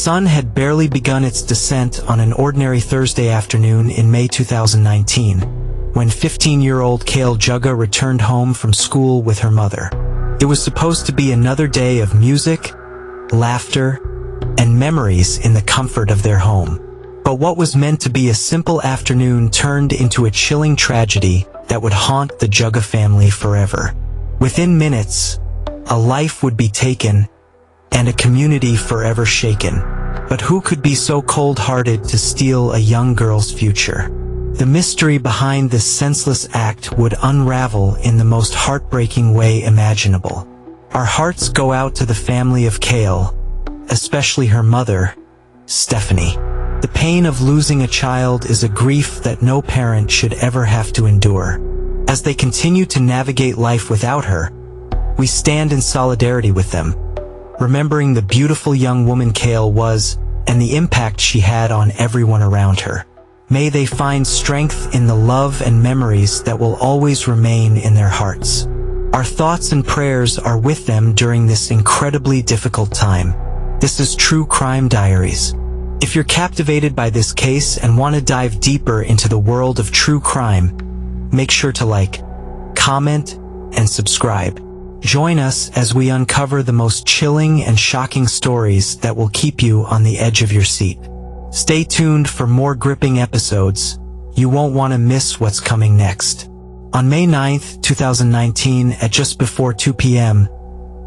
sun had barely begun its descent on an ordinary Thursday afternoon in May 2019, when 15-year-old Kayle Jugga returned home from school with her mother. It was supposed to be another day of music, laughter, and memories in the comfort of their home. But what was meant to be a simple afternoon turned into a chilling tragedy that would haunt the Jugga family forever. Within minutes, a life would be taken, and a community forever shaken. But who could be so cold-hearted to steal a young girl's future? The mystery behind this senseless act would unravel in the most heartbreaking way imaginable. Our hearts go out to the family of Kayle, especially her mother, Stephanie. The pain of losing a child is a grief that no parent should ever have to endure. As they continue to navigate life without her, we stand in solidarity with them, remembering the beautiful young woman Kayle was and the impact she had on everyone around her. May they find strength in the love and memories that will always remain in their hearts. Our thoughts and prayers are with them during this incredibly difficult time. This is True Crime Diaries. If you're captivated by this case and want to dive deeper into the world of true crime, make sure to like, comment, and subscribe. Join us as we uncover the most chilling and shocking stories that will keep you on the edge of your seat. Stay tuned for more gripping episodes. You won't want to miss what's coming next. On May 9th, 2019, at just before 2 p.m.,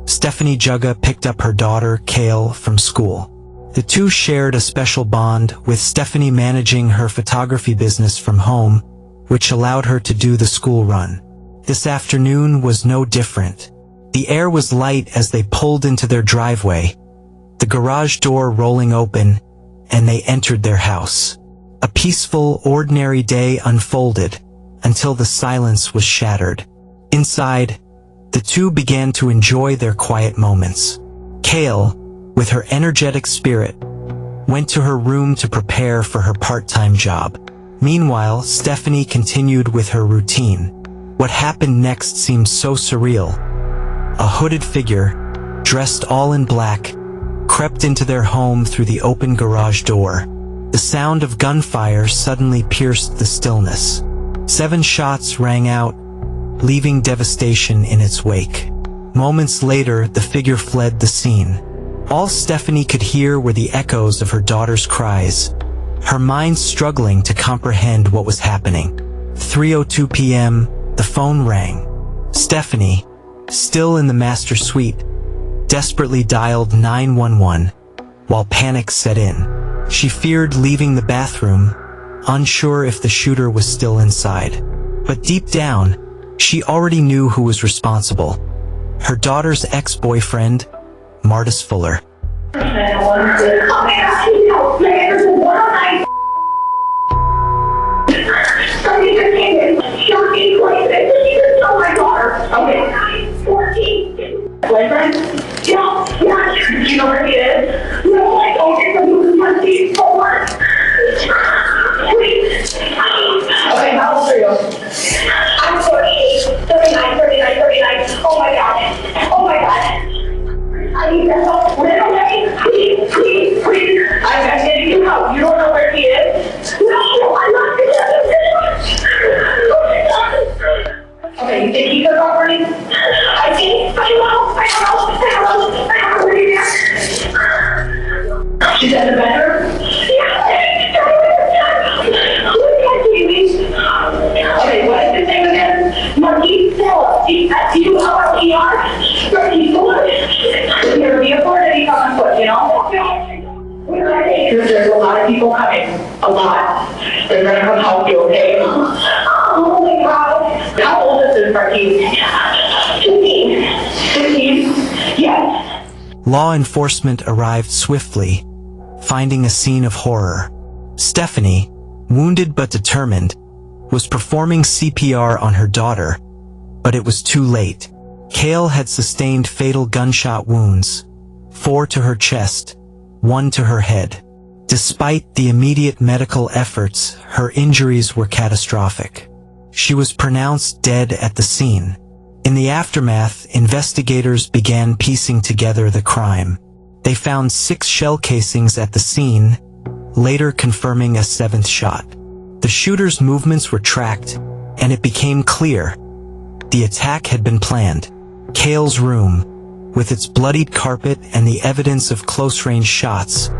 Stephanie Jugga picked up her daughter, Kayle, from school. The two shared a special bond, with Stephanie managing her photography business from home, which allowed her to do the school run. This afternoon was no different. The air was light as they pulled into their driveway, the garage door rolling open, and they entered their house. A peaceful, ordinary day unfolded until the silence was shattered. Inside, the two began to enjoy their quiet moments. Kayle, with her energetic spirit, went to her room to prepare for her part-time job. Meanwhile, Stephanie continued with her routine. What happened next seemed so surreal. A hooded figure, dressed all in black, crept into their home through the open garage door. The sound of gunfire suddenly pierced the stillness. 7 shots rang out, leaving devastation in its wake. Moments later, the figure fled the scene. All Stephanie could hear were the echoes of her daughter's cries, her mind struggling to comprehend what was happening. 3:02 p.m., the phone rang. Stephanie, still in the master suite, desperately dialed 911, while panic set in. She feared leaving the bathroom, unsure if the shooter was still inside. But deep down, she already knew who was responsible: her daughter's ex-boyfriend, Martis Fuller. Boyfriend? Yeah. Do you know where he is? No, I don't. Please. Okay, how old are you? I'm 38, 39. Oh my god. I need your help. Run away. Please. I'm getting you out. You don't know where he is? No, I'm not together. Okay, you think he took off running? I don't know. Where he is. She's at the bedroom? Okay, what is his name again? Martis Fuller. Fuller. Martis Fuller. He's gonna be a foot and he's on foot, you know? There's a lot of people coming. A lot. They're gonna come help you, okay? Oh my god. How old is this Martis? 15. Yes. Law enforcement arrived swiftly, finding a scene of horror. Stephanie, wounded but determined, was performing CPR on her daughter, but it was too late. Kayle had sustained fatal gunshot wounds, 4 to her chest, 1 to her head. Despite the immediate medical efforts, her injuries were catastrophic. She was pronounced dead at the scene. In the aftermath, investigators began piecing together the crime. They found 6 shell casings at the scene, later confirming a 7th shot. The shooter's movements were tracked, and it became clear the attack had been planned. Kayle's room, with its bloodied carpet and the evidence of close-range shots,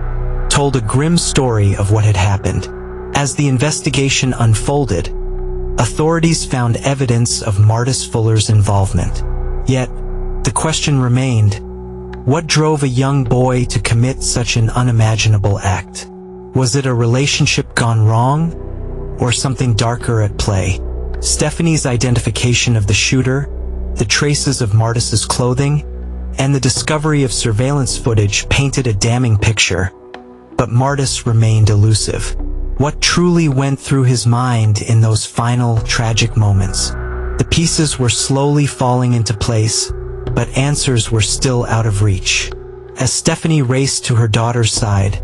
told a grim story of what had happened. As the investigation unfolded, authorities found evidence of Martis Fuller's involvement. Yet, the question remained, what drove a young boy to commit such an unimaginable act? Was it a relationship gone wrong, or something darker at play? Stephanie's identification of the shooter, the traces of Martis's clothing, and the discovery of surveillance footage painted a damning picture, but Martis remained elusive. What truly went through his mind in those final, tragic moments? The pieces were slowly falling into place, but answers were still out of reach. As Stephanie raced to her daughter's side,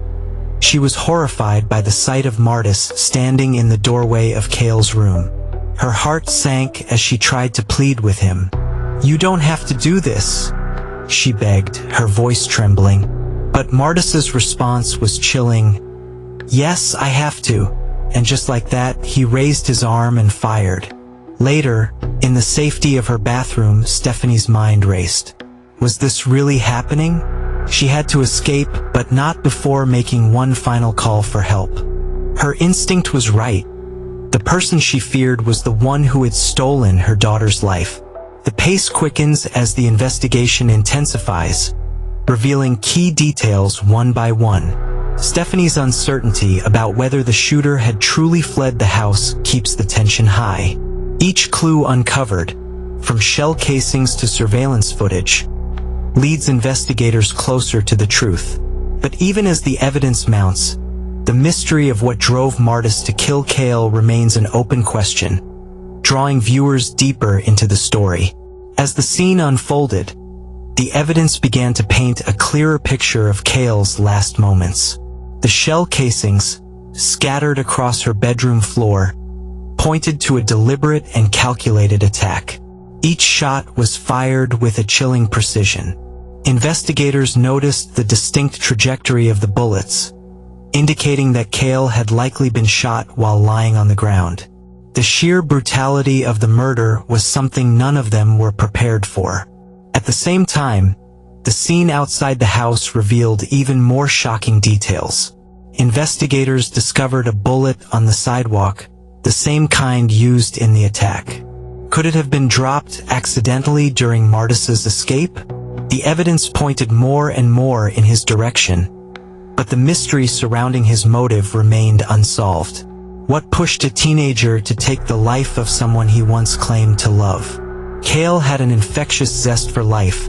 she was horrified by the sight of Martis standing in the doorway of Kayle's room. Her heart sank as she tried to plead with him. "You don't have to do this," she begged, her voice trembling. But Martis's response was chilling. "Yes, I have to." And just like that, he raised his arm and fired. Later, in the safety of her bathroom, Stephanie's mind raced. Was this really happening? She had to escape, but not before making one final call for help. Her instinct was right. The person she feared was the one who had stolen her daughter's life. The pace quickens as the investigation intensifies, revealing key details one by one. Stephanie's uncertainty about whether the shooter had truly fled the house keeps the tension high. Each clue uncovered, from shell casings to surveillance footage, leads investigators closer to the truth. But even as the evidence mounts, the mystery of what drove Martis to kill Kayle remains an open question, drawing viewers deeper into the story. As the scene unfolded, the evidence began to paint a clearer picture of Kayle's last moments. The shell casings, scattered across her bedroom floor, pointed to a deliberate and calculated attack. Each shot was fired with a chilling precision. Investigators noticed the distinct trajectory of the bullets, indicating that Kayle had likely been shot while lying on the ground. The sheer brutality of the murder was something none of them were prepared for. At the same time, the scene outside the house revealed even more shocking details. Investigators discovered a bullet on the sidewalk, the same kind used in the attack. Could it have been dropped accidentally during Martis's escape? The evidence pointed more and more in his direction, but the mystery surrounding his motive remained unsolved. What pushed a teenager to take the life of someone he once claimed to love? Kayle had an infectious zest for life,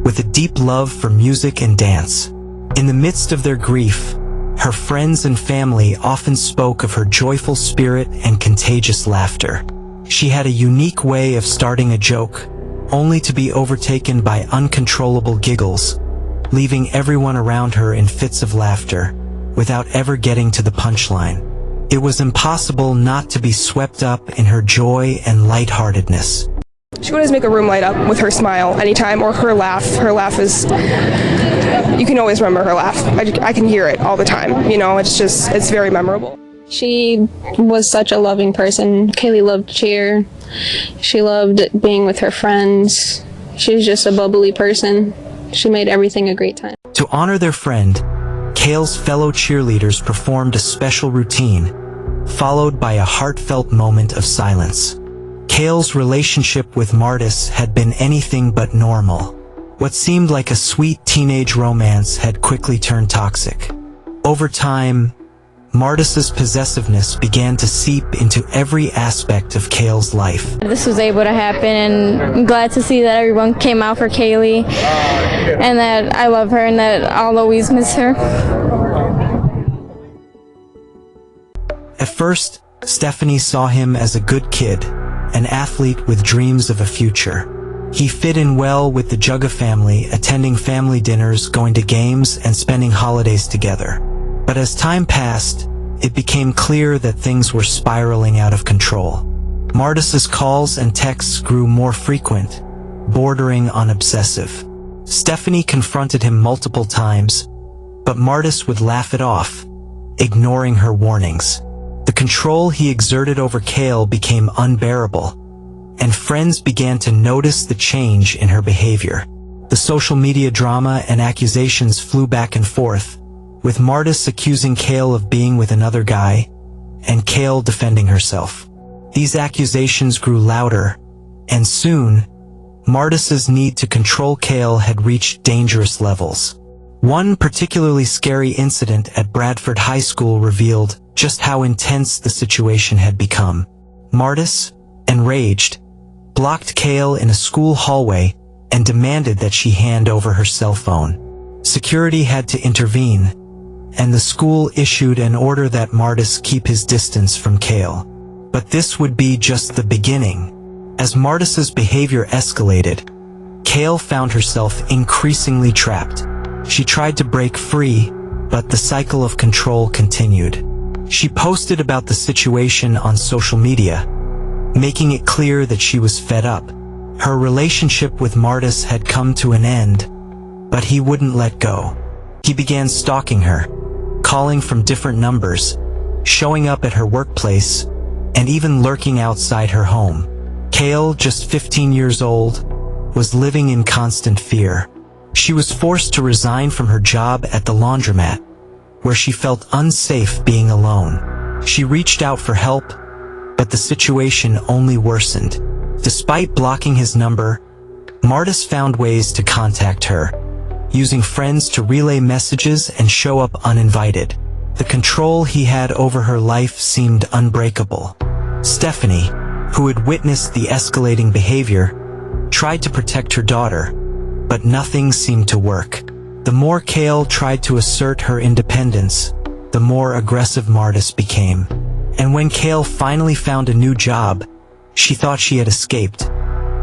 with a deep love for music and dance. In the midst of their grief, her friends and family often spoke of her joyful spirit and contagious laughter. She had a unique way of starting a joke, only to be overtaken by uncontrollable giggles, leaving everyone around her in fits of laughter, without ever getting to the punchline. It was impossible not to be swept up in her joy and lightheartedness. She would always make a room light up with her smile anytime, or her laugh. Her laugh is, you can always remember her laugh. I can hear it all the time, you know, it's very memorable. She was such a loving person. Kayle loved to cheer. She loved being with her friends. She was just a bubbly person. She made everything a great time. To honor their friend, Kayle's fellow cheerleaders performed a special routine, followed by a heartfelt moment of silence. Kayle's relationship with Martis had been anything but normal. What seemed like a sweet teenage romance had quickly turned toxic. Over time, Martis's possessiveness began to seep into every aspect of Kayle's life. This was able to happen, and I'm glad to see that everyone came out for Kayle, and that I love her, and that I'll always miss her. At first, Stephanie saw him as a good kid, an athlete with dreams of a future. He fit in well with the Jugga family, attending family dinners, going to games, and spending holidays together. But as time passed, it became clear that things were spiraling out of control. Martis's calls and texts grew more frequent, bordering on obsessive. Stephanie confronted him multiple times, but Martis would laugh it off, ignoring her warnings. The control he exerted over Kayle became unbearable, and friends began to notice the change in her behavior. The social media drama and accusations flew back and forth, with Martis accusing Kayle of being with another guy, and Kayle defending herself. These accusations grew louder, and soon, Martis's need to control Kayle had reached dangerous levels. One particularly scary incident at Bradford High School revealed just how intense the situation had become. Martis, enraged, blocked Kayle in a school hallway and demanded that she hand over her cell phone. Security had to intervene, and the school issued an order that Martis keep his distance from Kayle. But this would be just the beginning. As Martis's behavior escalated, Kayle found herself increasingly trapped. She tried to break free, but the cycle of control continued. She posted about the situation on social media, making it clear that she was fed up. Her relationship with Martis had come to an end, but he wouldn't let go. He began stalking her, calling from different numbers, showing up at her workplace, and even lurking outside her home. Kayle, just 15 years old, was living in constant fear. She was forced to resign from her job at the laundromat, where she felt unsafe being alone. She reached out for help, but the situation only worsened. Despite blocking his number, Martis found ways to contact her, using friends to relay messages and show up uninvited. The control he had over her life seemed unbreakable. Stephanie, who had witnessed the escalating behavior, tried to protect her daughter, but nothing seemed to work. The more Kayle tried to assert her independence, the more aggressive Martis became. And when Kayle finally found a new job, she thought she had escaped,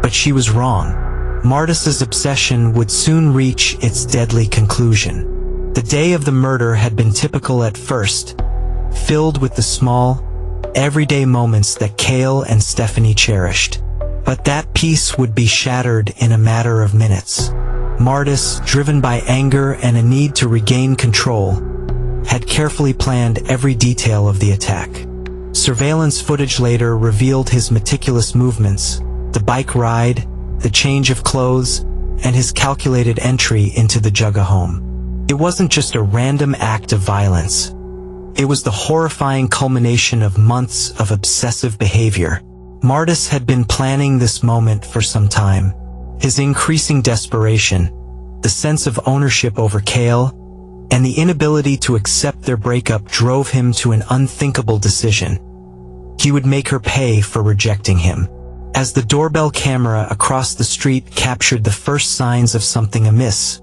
but she was wrong. Martis's obsession would soon reach its deadly conclusion. The day of the murder had been typical at first, filled with the small, everyday moments that Kayle and Stephanie cherished. But that peace would be shattered in a matter of minutes. Martis, driven by anger and a need to regain control, had carefully planned every detail of the attack. Surveillance footage later revealed his meticulous movements, the bike ride, the change of clothes, and his calculated entry into the Jugga home. It wasn't just a random act of violence. It was the horrifying culmination of months of obsessive behavior. Martis had been planning this moment for some time. His increasing desperation, the sense of ownership over Kayle, and the inability to accept their breakup drove him to an unthinkable decision. He would make her pay for rejecting him. As the doorbell camera across the street captured the first signs of something amiss,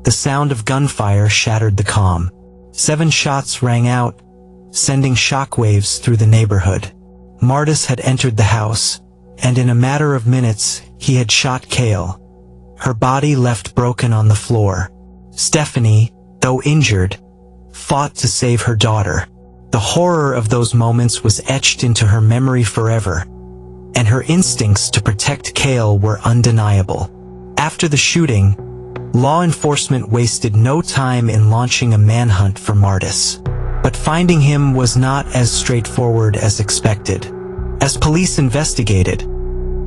the sound of gunfire shattered the calm. 7 shots rang out, sending shockwaves through the neighborhood. Martis had entered the house, and in a matter of minutes, he had shot Kayle, her body left broken on the floor. Stephanie, though injured, fought to save her daughter. The horror of those moments was etched into her memory forever, and her instincts to protect Kayle were undeniable. After the shooting, law enforcement wasted no time in launching a manhunt for Martis. But finding him was not as straightforward as expected. As police investigated,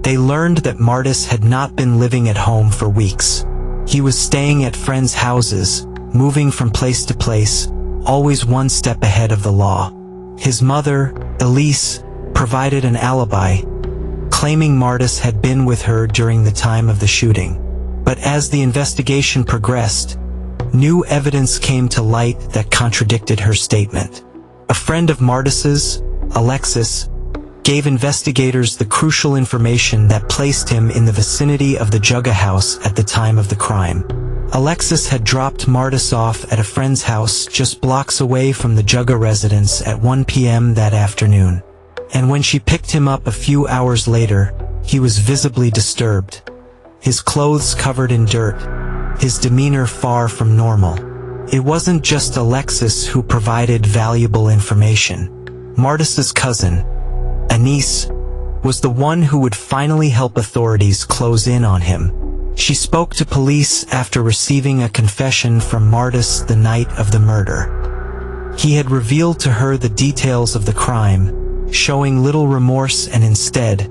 they learned that Martis had not been living at home for weeks. He was staying at friends' houses, moving from place to place, always one step ahead of the law. His mother, Elise, provided an alibi, claiming Martis had been with her during the time of the shooting. But as the investigation progressed, new evidence came to light that contradicted her statement. A friend of Martis's, Alexis, gave investigators the crucial information that placed him in the vicinity of the Jugga house at the time of the crime. Alexis had dropped Martis off at a friend's house just blocks away from the Jugga residence at 1 p.m. that afternoon. And when she picked him up a few hours later, he was visibly disturbed. His clothes covered in dirt, his demeanor far from normal. It wasn't just Alexis who provided valuable information. Martis's cousin, Anise, was the one who would finally help authorities close in on him. She spoke to police after receiving a confession from Martis the night of the murder. He had revealed to her the details of the crime, showing little remorse and instead,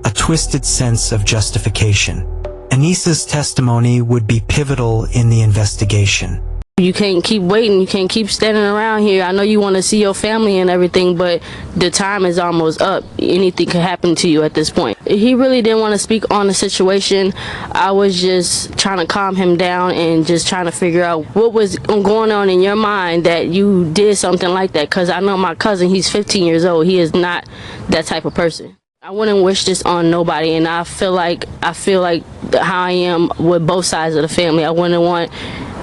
a twisted sense of justification. Anissa's testimony would be pivotal in the investigation. You can't keep waiting, you can't keep standing around here. I know you want to see your family and everything, but the time is almost up. Anything could happen to you at this point. He really didn't want to speak on the situation. I was just trying to calm him down and just trying to figure out what was going on in your mind that you did something like that, because I know my cousin, he's 15 years old. He is not that type of person. I wouldn't wish this on nobody, and I feel like how I am with both sides of the family. I wouldn't want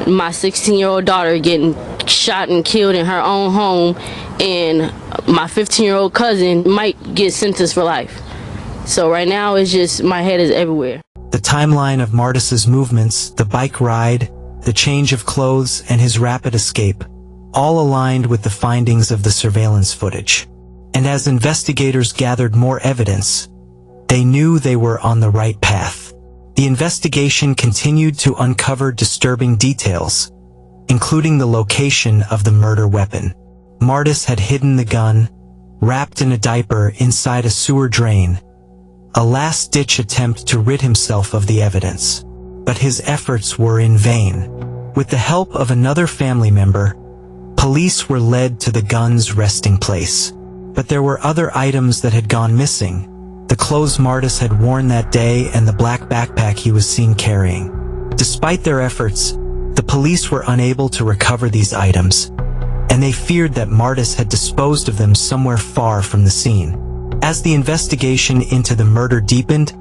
my 16-year-old daughter getting shot and killed in her own home, and my 15-year-old cousin might get sentenced for life. So right now, it's just, my head is everywhere. The timeline of Martis's movements, the bike ride, the change of clothes, and his rapid escape, all aligned with the findings of the surveillance footage. And as investigators gathered more evidence, they knew they were on the right path. The investigation continued to uncover disturbing details, including the location of the murder weapon. Martis had hidden the gun, wrapped in a diaper inside a sewer drain, a last-ditch attempt to rid himself of the evidence. But his efforts were in vain. With the help of another family member, police were led to the gun's resting place. But there were other items that had gone missing. The clothes Martis had worn that day and the black backpack he was seen carrying. Despite their efforts, the police were unable to recover these items, and they feared that Martis had disposed of them somewhere far from the scene. As the investigation into the murder deepened,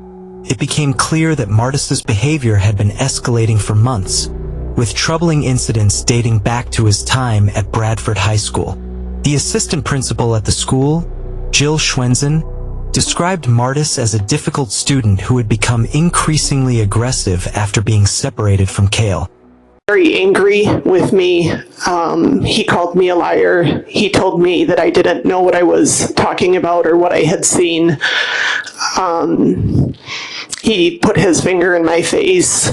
it became clear that Martis's behavior had been escalating for months, with troubling incidents dating back to his time at Bradford High School. The assistant principal at the school, Jill Schwensen, described Martis as a difficult student who had become increasingly aggressive after being separated from Kayle. Very angry with me. He called me a liar. He told me that I didn't know what I was talking about or what I had seen. He put his finger in my face.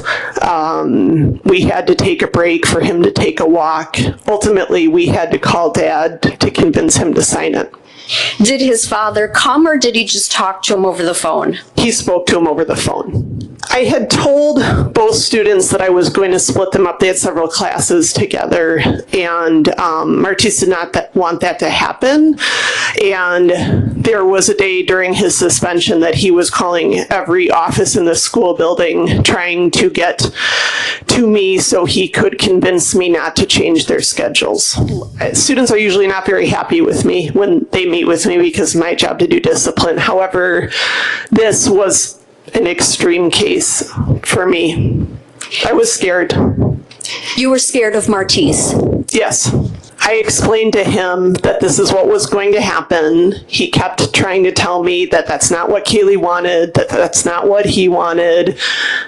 We had to take a break for him to take a walk. Ultimately, we had to call Dad to convince him to sign it. Did his father come, or did he just talk to him over the phone? He spoke to him over the phone. I had told both students that I was going to split them up. They had several classes together, and Martis did not want that to happen. And there was a day during his suspension that he was calling every office in the school building, trying to get to me so he could convince me not to change their schedules. Students are usually not very happy with me when they meet with me because it's my job to do discipline. However, this was an extreme case for me. I was scared. You were scared of Martis? Yes. I explained to him that this is what was going to happen. He kept trying to tell me that that's not what Kayle wanted, that that's not what he wanted,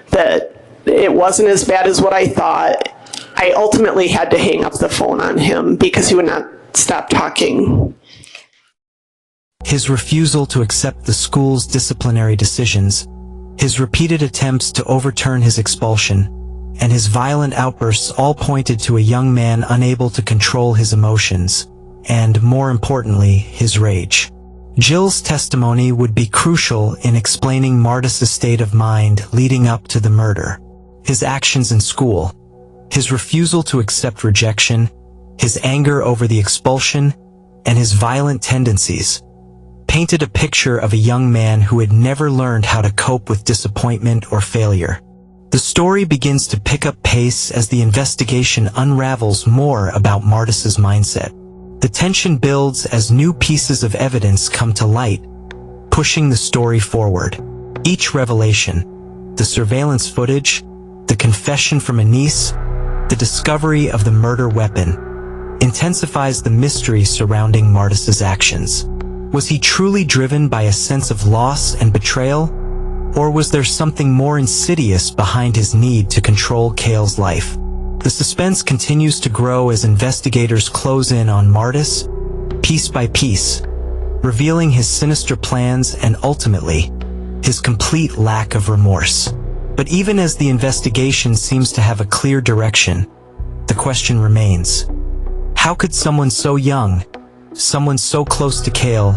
that it wasn't as bad as what I thought. I ultimately had to hang up the phone on him because he would not stop talking. His refusal to accept the school's disciplinary decisions, his repeated attempts to overturn his expulsion, and his violent outbursts all pointed to a young man unable to control his emotions, and, more importantly, his rage. Jill's testimony would be crucial in explaining Martis's state of mind leading up to the murder. His actions in school, his refusal to accept rejection, his anger over the expulsion, and his violent tendencies painted a picture of a young man who had never learned how to cope with disappointment or failure. The story begins to pick up pace as the investigation unravels more about Martis's mindset. The tension builds as new pieces of evidence come to light, pushing the story forward. Each revelation, the surveillance footage, the confession from Anis, the discovery of the murder weapon, intensifies the mystery surrounding Martis's actions. Was he truly driven by a sense of loss and betrayal? Or was there something more insidious behind his need to control Kayle's life? The suspense continues to grow as investigators close in on Martis, piece by piece, revealing his sinister plans and ultimately, his complete lack of remorse. But even as the investigation seems to have a clear direction, the question remains: how could someone so young, someone so close to Kayle,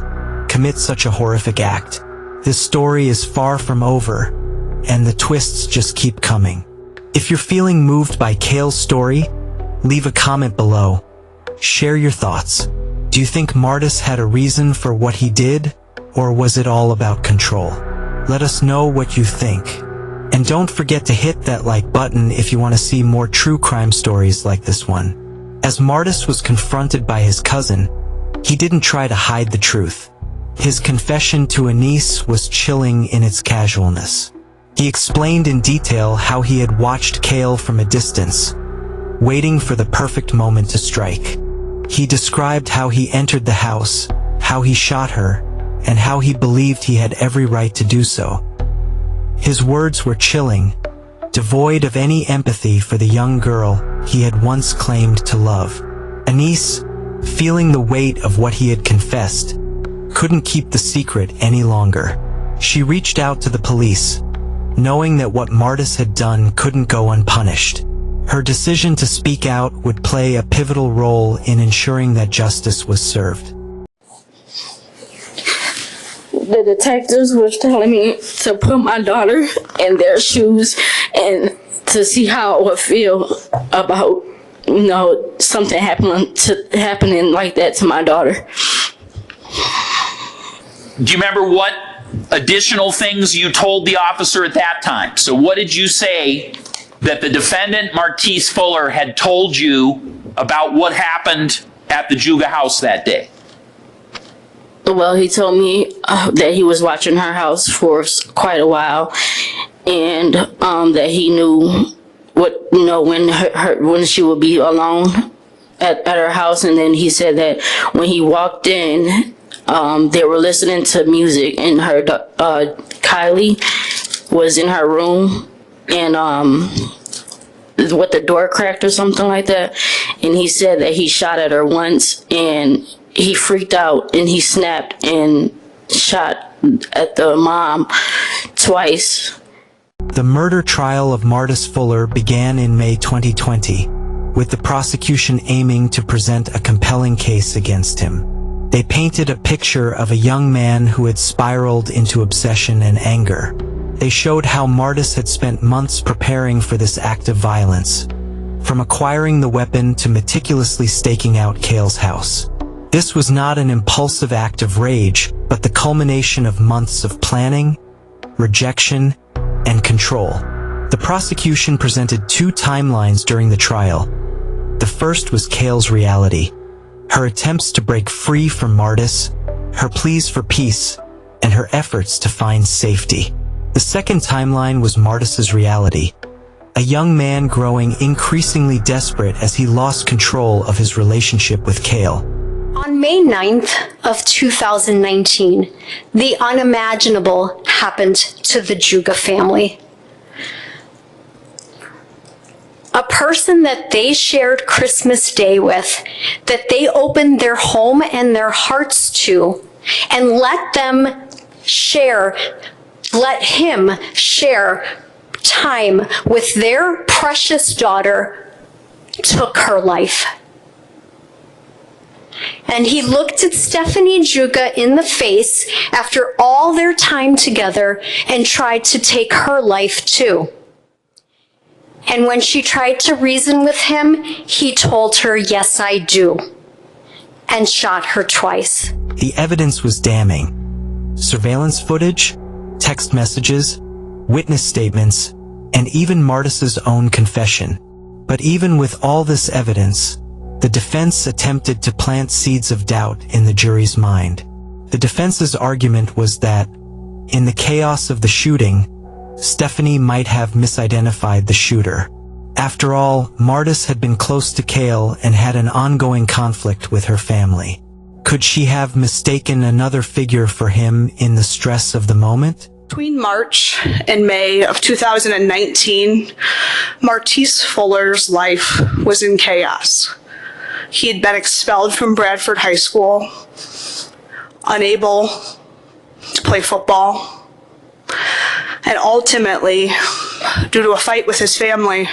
commit such a horrific act? This story is far from over, and the twists just keep coming. If you're feeling moved by Kayle's story, leave a comment below. Share your thoughts. Do you think Martis had a reason for what he did, or was it all about control? Let us know what you think. And don't forget to hit that like button if you want to see more true crime stories like this one. As Martis was confronted by his cousin, he didn't try to hide the truth. His confession to Anise was chilling in its casualness. He explained in detail how he had watched Kayle from a distance, waiting for the perfect moment to strike. He described how he entered the house, how he shot her, and how he believed he had every right to do so. His words were chilling, devoid of any empathy for the young girl he had once claimed to love. Anise, feeling the weight of what he had confessed, couldn't keep the secret any longer. She reached out to the police, knowing that what Martis had done couldn't go unpunished. Her decision to speak out would play a pivotal role in ensuring that justice was served. The detectives was telling me to put my daughter in their shoes and to see how I would feel about, something happening like that to my daughter. Do you remember what additional things you told the officer at that time? So what did you say that the defendant, Martis Fuller, had told you about what happened at the Jugga house that day? Well, he told me that he was watching her house for quite a while, and that he knew when she would be alone at her house. And then he said that when he walked in, they were listening to music, and Kayle was in her room, and the door cracked or something like that. And he said that he shot at her once, and he freaked out and he snapped and shot at the mom twice. The murder trial of Martis Fuller began in May 2020, with the prosecution aiming to present a compelling case against him. They painted a picture of a young man who had spiraled into obsession and anger. They showed how Martis had spent months preparing for this act of violence, from acquiring the weapon to meticulously staking out Kayle's house. This was not an impulsive act of rage, but the culmination of months of planning, rejection, and control. The prosecution presented two timelines during the trial. The first was Kayle's reality, her attempts to break free from Martis, her pleas for peace, and her efforts to find safety. The second timeline was Martis's reality, a young man growing increasingly desperate as he lost control of his relationship with Kayle. On May 9th of 2019, the unimaginable happened to the Jugga family. A person that they shared Christmas Day with, that they opened their home and their hearts to, and let him share time with their precious daughter, took her life. And he looked at Stephanie Jugga in the face after all their time together and tried to take her life too. And when she tried to reason with him, he told her, "Yes, I do," and shot her twice. The evidence was damning. Surveillance footage, text messages, witness statements, and even Martis's own confession. But even with all this evidence, the defense attempted to plant seeds of doubt in the jury's mind. The defense's argument was that, in the chaos of the shooting, Stephanie might have misidentified the shooter. After all, Martis had been close to Kayle and had an ongoing conflict with her family. Could she have mistaken another figure for him in the stress of the moment? Between March and May of 2019, Martis Fuller's life was in chaos. He had been expelled from Bradford High School, unable to play football, and ultimately Due to a fight with his family,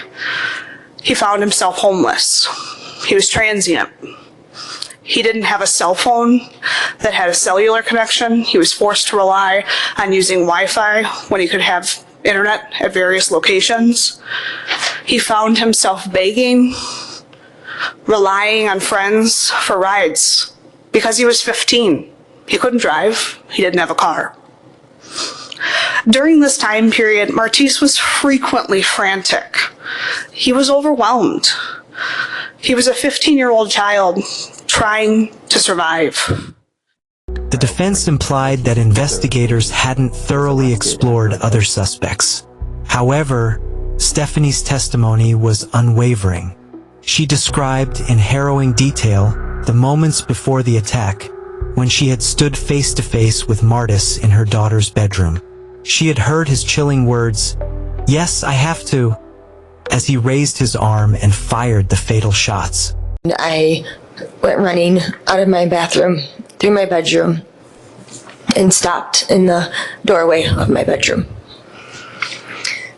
he found himself homeless. He was transient. He didn't have a cell phone that had a cellular connection. He was forced to rely on using Wi-Fi when he could have internet at various locations. He found himself begging, relying on friends for rides because he was 15. He couldn't drive. He didn't have a car. During this time period, Martis was frequently frantic. He was overwhelmed. He was a 15-year-old child trying to survive. The defense implied that investigators hadn't thoroughly explored other suspects. However, Stephanie's testimony was unwavering. She described in harrowing detail the moments before the attack when she had stood face to face with Martis in her daughter's bedroom. She had heard his chilling words, "Yes, I have to," as he raised his arm and fired the fatal shots. I went running out of my bathroom, through my bedroom, and stopped in the doorway of my bedroom.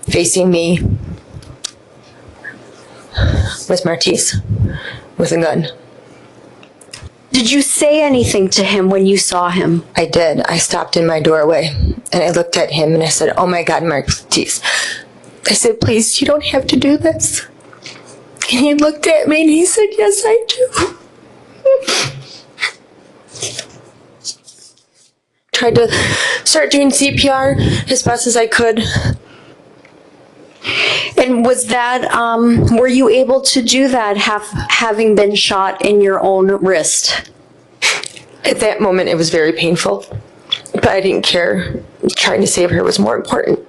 Facing me was Martis with a gun. Did you say anything to him when you saw him? I did. I stopped in my doorway and I looked at him and I said, "Oh my God, Martis." I said, "Please, you don't have to do this." And he looked at me and he said, "Yes, I do." Tried to start doing CPR as best as I could. And was that, were you able to do that having been shot in your own wrist? At that moment, it was very painful, but I didn't care. Trying to save her was more important.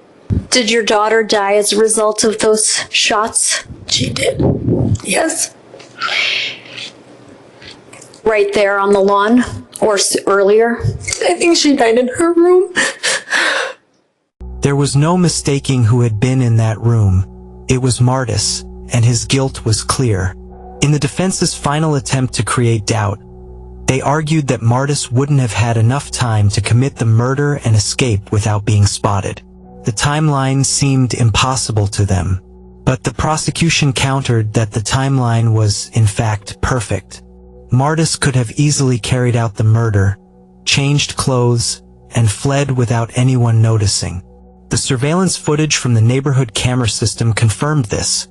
Did your daughter die as a result of those shots? She did, yes. Right there on the lawn, or earlier? I think she died in her room. There was no mistaking who had been in that room. It was Martis, and his guilt was clear. In the defense's final attempt to create doubt, they argued that Martis wouldn't have had enough time to commit the murder and escape without being spotted. The timeline seemed impossible to them, but the prosecution countered that the timeline was, in fact, perfect. Martis could have easily carried out the murder, changed clothes, and fled without anyone noticing. The surveillance footage from the neighborhood camera system confirmed this,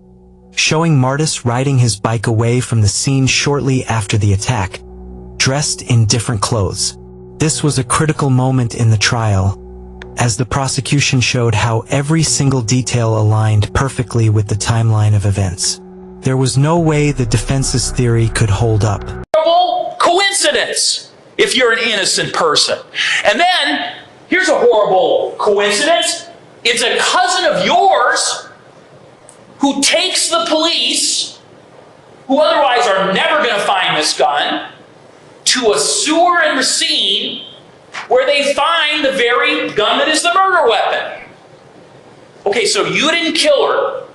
showing Martis riding his bike away from the scene shortly after the attack, dressed in different clothes. This was a critical moment in the trial, as the prosecution showed how every single detail aligned perfectly with the timeline of events. There was no way the defense's theory could hold up. Coincidence, if you're an innocent person. And then, here's a horrible coincidence. It's a cousin of yours who takes the police, who otherwise are never going to find this gun, to a sewer in Racine where they find the very gun that is the murder weapon. Okay, so you didn't kill her,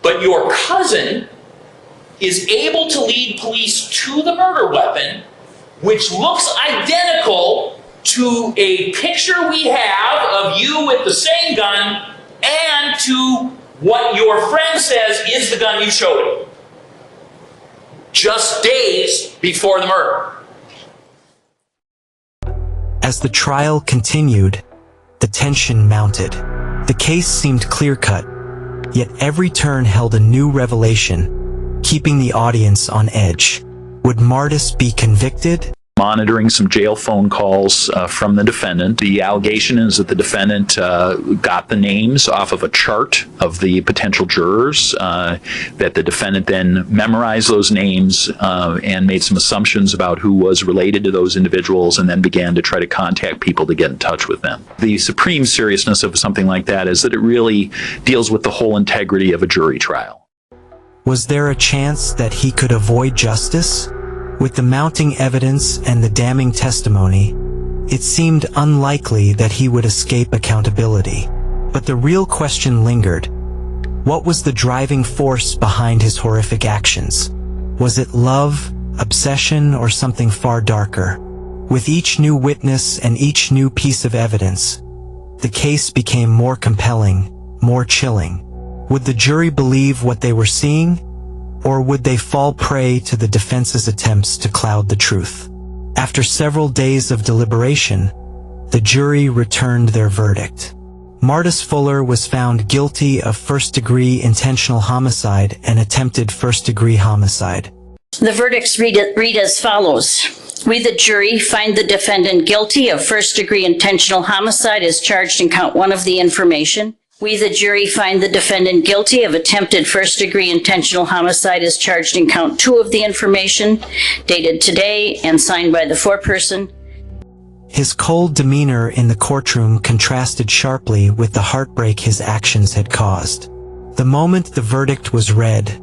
but your cousin is able to lead police to the murder weapon, which looks identical to a picture we have of you with the same gun and to what your friend says is the gun you showed him just days before the murder. As the trial continued, the tension mounted. The case seemed clear-cut, yet every turn held a new revelation, keeping the audience on edge. Would Martis be convicted? Monitoring some jail phone calls from the defendant. The allegation is that the defendant got the names off of a chart of the potential jurors, that the defendant then memorized those names and made some assumptions about who was related to those individuals, and then began to try to contact people to get in touch with them. The supreme seriousness of something like that is that it really deals with the whole integrity of a jury trial. Was there a chance that he could avoid justice? With the mounting evidence and the damning testimony, it seemed unlikely that he would escape accountability. But the real question lingered. What was the driving force behind his horrific actions? Was it love, obsession, or something far darker? With each new witness and each new piece of evidence, the case became more compelling, more chilling? Would the jury believe what they were seeing? Or would they fall prey to the defense's attempts to cloud the truth? After several days of deliberation, the jury returned their verdict. Martis Fuller was found guilty of first-degree intentional homicide and attempted first-degree homicide. The verdicts read as follows. We, the jury, find the defendant guilty of first-degree intentional homicide as charged in count 1 of the information. We, the jury, find the defendant guilty of attempted first-degree intentional homicide as charged in count 2 of the information, dated today and signed by the foreperson. His cold demeanor in the courtroom contrasted sharply with the heartbreak his actions had caused. The moment the verdict was read,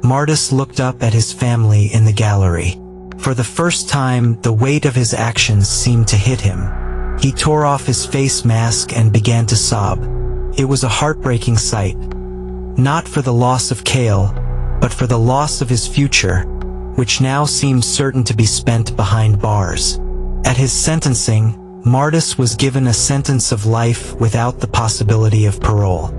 Martis looked up at his family in the gallery. For the first time, the weight of his actions seemed to hit him. He tore off his face mask and began to sob. It was a heartbreaking sight, not for the loss of Kayle, but for the loss of his future, which now seemed certain to be spent behind bars. At his sentencing, Martis was given a sentence of life without the possibility of parole.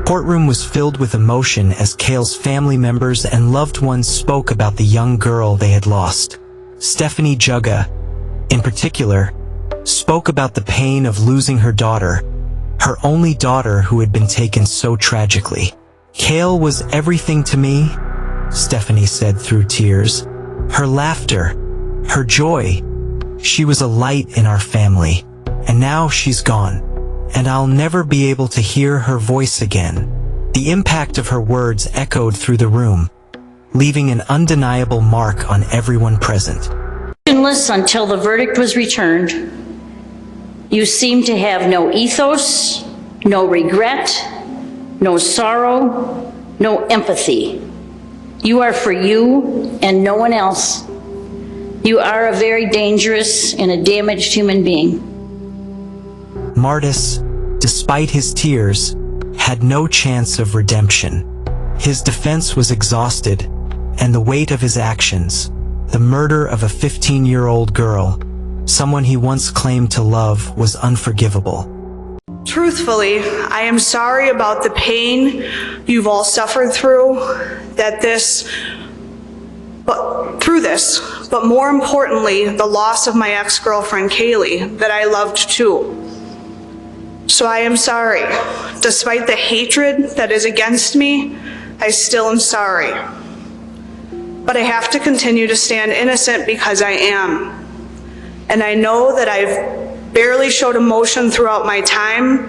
Courtroom was filled with emotion as Kayle's family members and loved ones spoke about the young girl they had lost. Kayle Jugga, in particular, spoke about the pain of losing her daughter, her only daughter who had been taken so tragically. "Kayle was everything to me," Stephanie said through tears. "Her laughter, her joy. She was a light in our family, and now she's gone, and I'll never be able to hear her voice again." The impact of her words echoed through the room, leaving an undeniable mark on everyone present. Until the verdict was returned, you seem to have no ethos, no regret, no sorrow, no empathy. You are for you and no one else. You are a very dangerous and a damaged human being. Martis, despite his tears, had no chance of redemption. His defense was exhausted, and the weight of his actions, the murder of a 15-year-old girl, someone he once claimed to love, was unforgivable. Truthfully, I am sorry about the pain you've all suffered through but more importantly, the loss of my ex-girlfriend Kayle that I loved too. So I am sorry. Despite the hatred that is against me, I still am sorry. But I have to continue to stand innocent because I am. And I know that I've barely showed emotion throughout my time,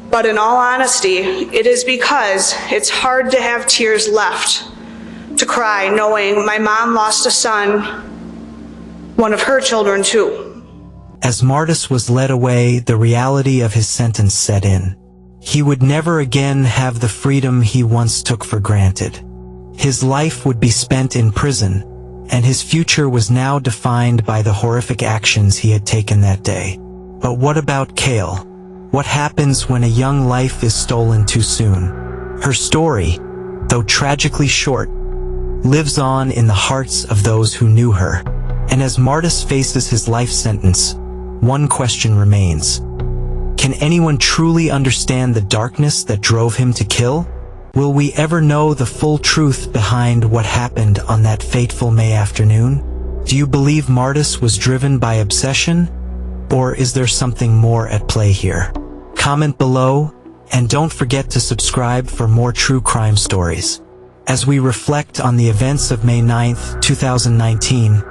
but in all honesty, it is because it's hard to have tears left to cry knowing my mom lost a son, one of her children too. As Martis was led away, the reality of his sentence set in. He would never again have the freedom he once took for granted. His life would be spent in prison, and his future was now defined by the horrific actions he had taken that day. But what about Kayle? What happens when a young life is stolen too soon? Her story, though tragically short, lives on in the hearts of those who knew her. And as Martis faces his life sentence, one question remains. Can anyone truly understand the darkness that drove him to kill? Will we ever know the full truth behind what happened on that fateful May afternoon? Do you believe Martis was driven by obsession? Or is there something more at play here? Comment below, and don't forget to subscribe for more true crime stories. As we reflect on the events of May 9th, 2019,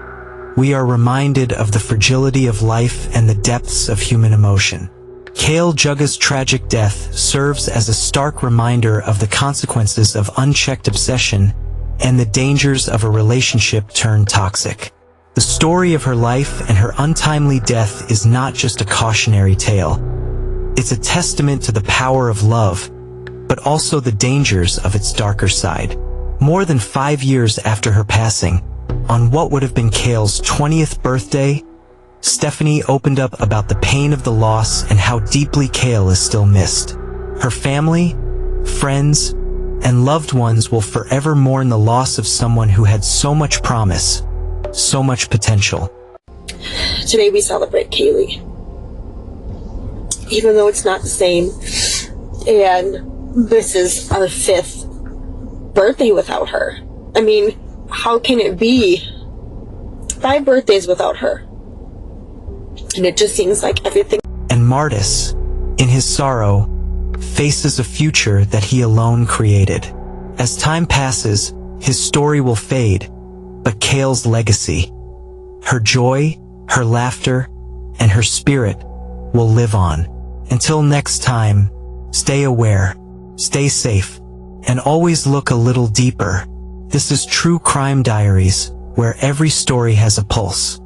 we are reminded of the fragility of life and the depths of human emotion. Kayle Jugga's tragic death serves as a stark reminder of the consequences of unchecked obsession and the dangers of a relationship turned toxic. The story of her life and her untimely death is not just a cautionary tale. It's a testament to the power of love, but also the dangers of its darker side. More than 5 years after her passing, on what would have been Kayle's 20th birthday, Stephanie opened up about the pain of the loss and how deeply Kayle is still missed. Her family, friends, and loved ones will forever mourn the loss of someone who had so much promise, so much potential. Today we celebrate Kayle, even though it's not the same, and this is our 5th birthday without her. I mean, how can it be 5 birthdays without her? And it just seems like everything. And Martis, in his sorrow, faces a future that he alone created. As time passes, his story will fade, but Kayle's legacy, her joy, her laughter, and her spirit will live on. Until next time, stay aware, stay safe, and always look a little deeper. This is True Crime Diaries, where every story has a pulse.